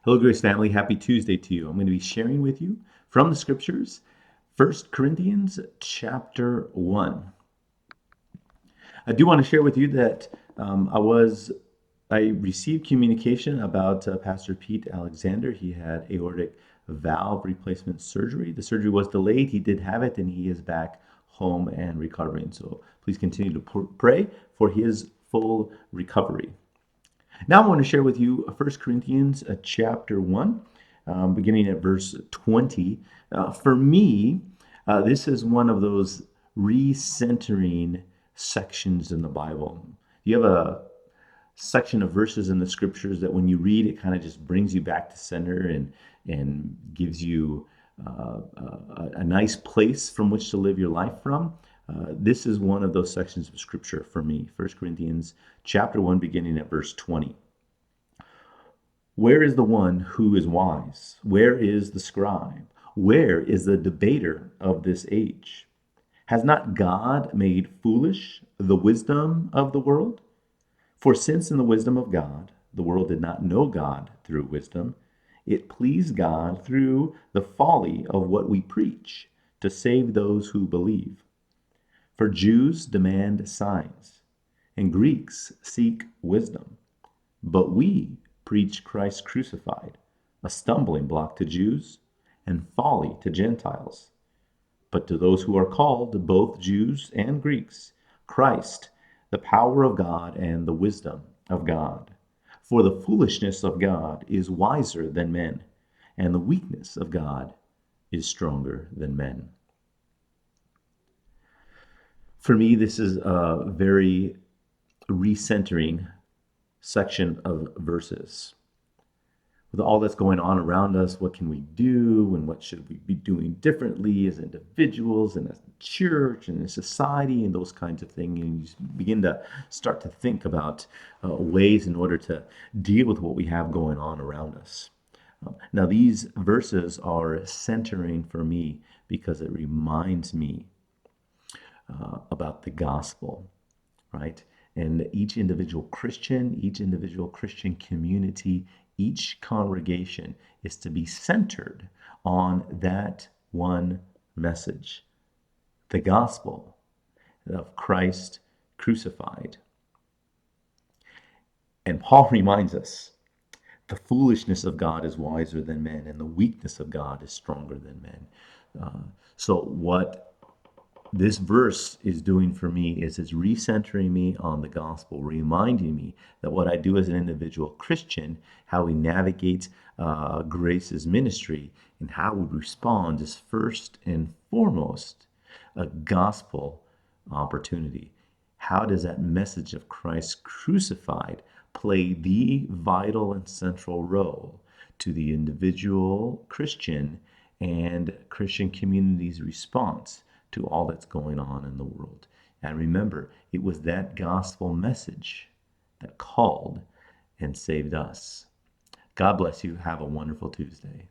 Hello, Grace family. Happy Tuesday to you. I'm going to be sharing with you from the scriptures, 1 Corinthians chapter 1. I do want to share with you that I received communication about Pastor Pete Alexander. He had aortic valve replacement surgery. The surgery was delayed. He did have it, and he is back home and recovering. So please continue to pray for his full recovery. Now I want to share with you 1 Corinthians chapter 1, beginning at verse 20. For me, this is one of those recentering sections in the Bible. You have a section of verses in the scriptures that when you read, it kind of just brings you back to center and gives you a nice place from which to live your life from. This is one of those sections of scripture for me. 1 Corinthians chapter 1, beginning at verse 20. Where is the one who is wise? Where is the scribe? Where is the debater of this age? Has not God made foolish the wisdom of the world? For since in the wisdom of God, the world did not know God through wisdom, it pleased God through the folly of what we preach to save those who believe. For Jews demand signs, and Greeks seek wisdom. But we preach Christ crucified, a stumbling block to Jews and folly to Gentiles. But to those who are called, both Jews and Greeks, Christ, the power of God and the wisdom of God. For the foolishness of God is wiser than men, and the weakness of God is stronger than men. For me, this is a very recentering section of verses. With all that's going on around us, what can we do and what should we be doing differently as individuals and as a church and as society and those kinds of things. And you begin to start to think about ways in order to deal with what we have going on around us. Now, these verses are centering for me because it reminds me about the gospel, right? And each individual Christian community, each congregation is to be centered on that one message, the gospel of Christ crucified. And Paul reminds us the foolishness of God is wiser than men, and the weakness of God is stronger than men. So what this verse is doing for me is it's recentering me on the gospel, reminding me that what I do as an individual Christian, how we navigate Grace's ministry, and how we respond is first and foremost a gospel opportunity. How does that message of Christ crucified play the vital and central role to the individual Christian and Christian community's response to all that's going on in the world? And remember, it was that gospel message that called and saved us. God bless you. Have a wonderful Tuesday.